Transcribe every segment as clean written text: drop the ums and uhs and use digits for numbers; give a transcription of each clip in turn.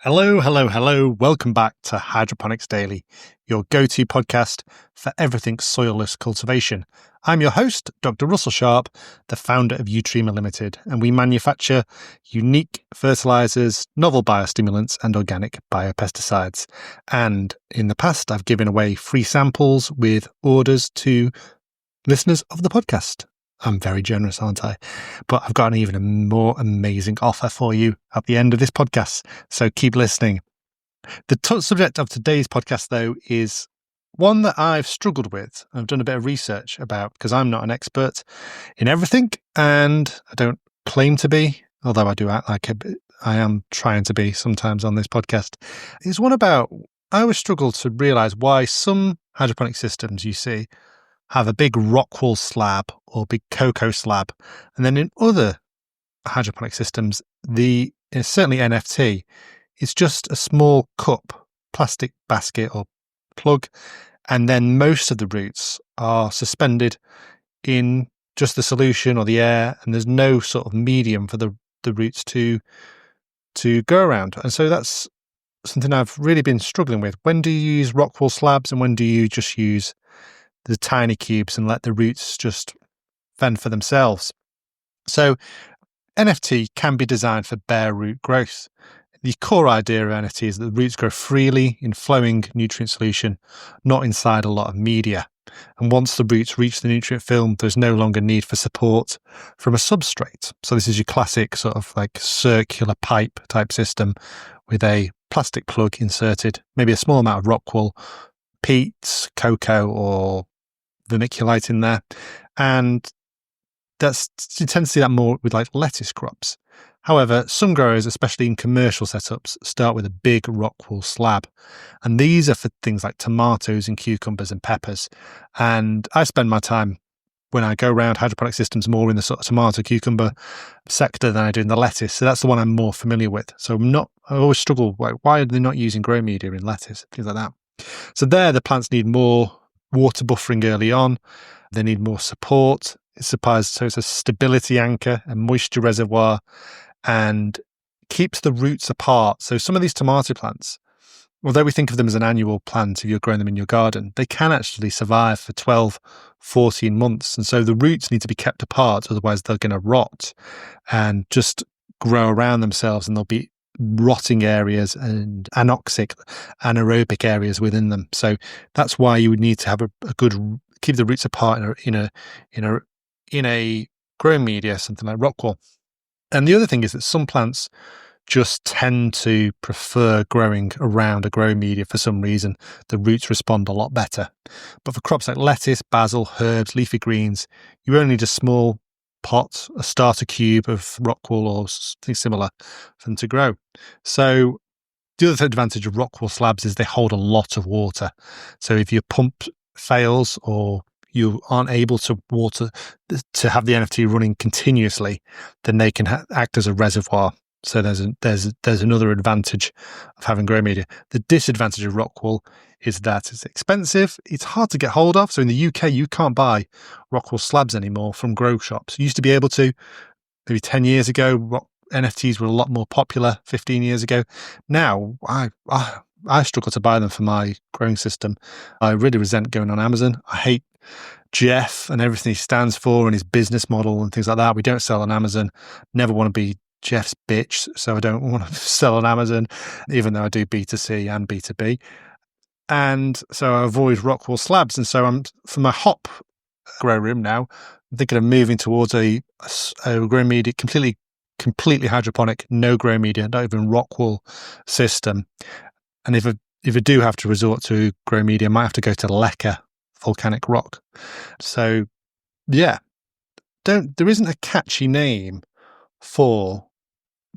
Hello, hello, hello. Welcome back to Hydroponics Daily, your go-to podcast for everything soilless cultivation. I'm your host, Dr. Russell Sharp, the founder of Eutrema Limited, and we manufacture unique fertilizers, novel biostimulants, and organic biopesticides. And in the past, I've given away free samples with orders to listeners of the podcast. I'm very generous, aren't I? But I've got an even more amazing offer for you at the end of this podcast, so keep listening. The subject of today's podcast, though, is one that I've struggled with. I've done a bit of research about because I'm not an expert in everything, and I don't claim to be, although I do act like I am trying to be sometimes on this podcast. It's one about, I always struggle to realise why some hydroponic systems you see have a big Rockwool slab or big cocoa slab. And then in other hydroponic systems, certainly NFT, it's just a small cup, plastic basket or plug. And then most of the roots are suspended in just the solution or the air. And there's no sort of medium for the roots to go around. And so that's something I've really been struggling with. When do you use Rockwool slabs and when do you just use the tiny cubes and let the roots just fend for themselves? So NFT can be designed for bare root growth. The core idea of NFT is that the roots grow freely in flowing nutrient solution, not inside a lot of media. And once the roots reach the nutrient film, there's no longer need for support from a substrate. So this is your classic sort of like circular pipe type system with a plastic plug inserted, maybe a small amount of Rockwool, peat, cocoa, or vermiculite in there. And you tend to see that more with like lettuce crops. However, some growers, especially in commercial setups, start with a big Rockwool slab. And these are for things like tomatoes and cucumbers and peppers. And I spend my time when I go around hydroponic systems more in the sort of tomato cucumber sector than I do in the lettuce. So that's the one I'm more familiar with. So I always struggle, why are they not using grow media in lettuce, things like that. So there, the plants need more water buffering early on. They need more support. So it's a stability anchor, a moisture reservoir, and keeps the roots apart. So some of these tomato plants, although we think of them as an annual plant if you're growing them in your garden, they can actually survive for 12, 14 months. And so the roots need to be kept apart, otherwise they're going to rot and just grow around themselves, and there'll be rotting areas and anoxic, anaerobic areas within them. So that's why you would need to have a good, keep the roots apart in a growing media, something like Rockwool. And the other thing is that some plants just tend to prefer growing around a growing media for some reason. The roots respond a lot better. But for crops like lettuce, basil, herbs, leafy greens, you only need a small pot, a starter cube of Rockwool or something similar for them to grow. So the other advantage of Rockwool slabs is they hold a lot of water. So if your pump fails or you aren't able to have the NFT running continuously, then they can act as a reservoir. So there's another advantage of having grow media. The disadvantage of Rockwool is that it's expensive. It's hard to get hold of. So in the UK, you can't buy Rockwool slabs anymore from grow shops. You used to be able to, maybe 10 years ago. NFTs were a lot more popular 15 years ago. Now, I struggle to buy them for my growing system. I really resent going on Amazon. I hate Jeff and everything he stands for and his business model and things like that. We don't sell on Amazon. Never want to be Jeff's bitch, so I don't want to sell on Amazon, even though I do B2C and B2B. And so I avoid Rockwool slabs. And so for my hop grow room now, I'm thinking of moving towards a grow media, completely hydroponic, no grow media, not even Rockwool system. And if I do have to resort to grow media, I might have to go to Leca volcanic rock. So yeah, there isn't a catchy name for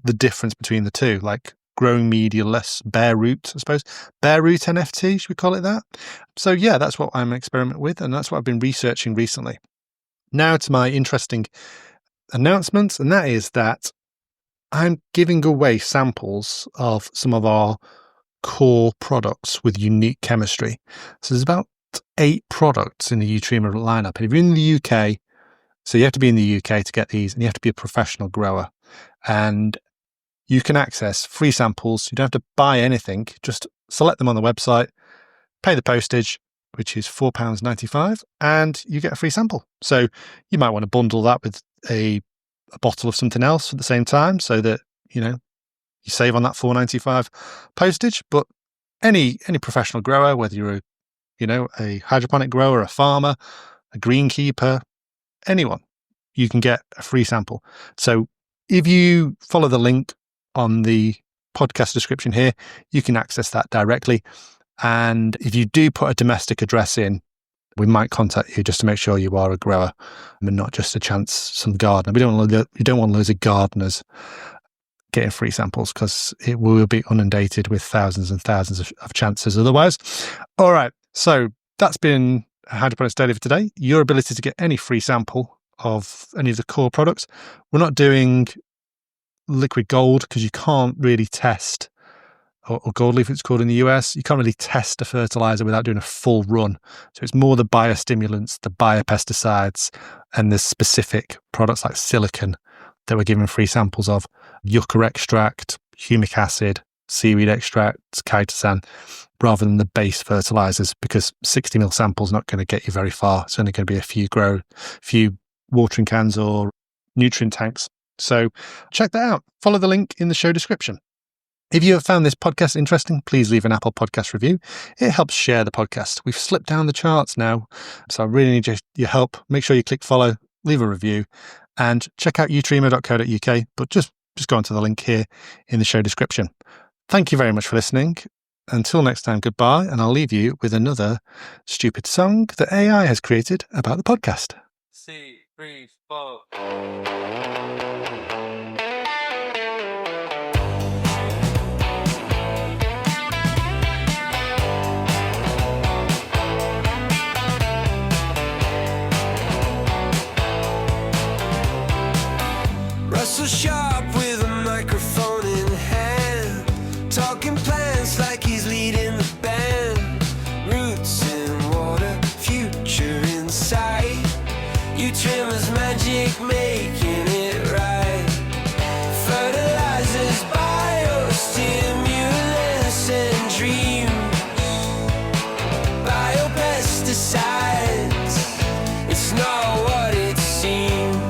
the difference between the two, like growing media-less, bare root, I suppose. Bare root NFT, should we call it that? So yeah, that's what I'm experimenting with, and that's what I've been researching recently. Now to my interesting announcement, and that is that I'm giving away samples of some of our core products with unique chemistry. So there's about 8 products in the Eutrema lineup. And if you're in the UK, so you have to be in the UK to get these, and you have to be a professional grower. And you can access free samples. You don't have to buy anything. Just select them on the website, pay the postage, which is £4.95, and you get a free sample. So you might want to bundle that with a bottle of something else at the same time so that, you save on that £4.95 postage. But any professional grower, whether you're a hydroponic grower, a farmer, a greenkeeper, anyone, you can get a free sample. So if you follow the link on the podcast description here, you can access that directly. And if you do put a domestic address in, we might contact you just to make sure you are a grower and not just some gardener. You don't want loads of gardeners getting free samples, because it will be inundated with thousands and thousands of chances otherwise. All right. So that's been Hydroponics Daily for today. Your ability to get any free sample of any of the core products. We're not doing liquid gold because you can't really test, or gold leaf it's called in the US, you can't really test a fertilizer without doing a full run. So it's more the biostimulants, the biopesticides, and the specific products like silicon that we're giving free samples of. Yucca extract, humic acid, seaweed extract, chitosan, rather than the base fertilizers, because 60 ml sample is not going to get you very far. It's only going to be a few watering cans or nutrient tanks. So check that out. Follow the link in the show description. If you have found this podcast interesting, please leave an Apple Podcast review. It helps share the podcast. We've slipped down the charts now, so I really need your help. Make sure you click follow, leave a review, and check out eutrema.co.uk, but just go onto the link here in the show description. Thank you very much for listening. Until next time, goodbye, and I'll leave you with another stupid song that AI has created about the podcast. C, 3, 4. Russell Sharp with a microphone in hand, talking plants like he's leading the band. Roots in water, future in sight. Eutrema's magic making it right. Fertilizers, biostimulants and dreams. Biopesticides, it's not what it seems.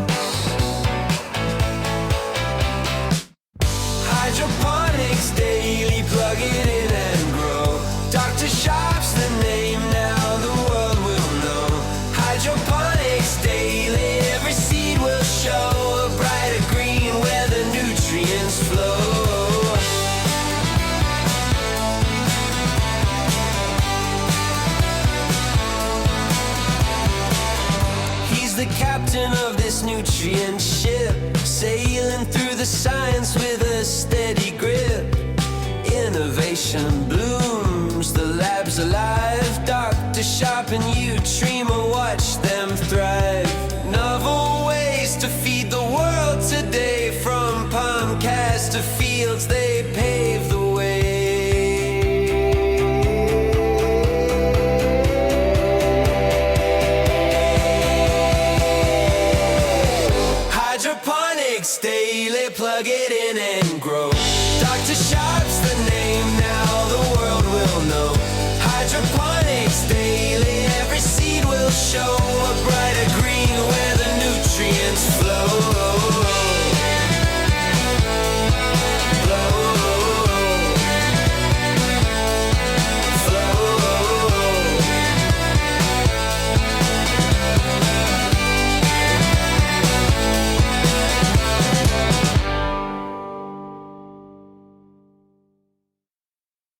Hydroponics daily, plug it in and grow. Dr. Sharp's the name, now the world will know. Hydroponics daily, every seed will show a brighter green where the nutrients flow. He's the captain of this nutrient ship, sailing through the science with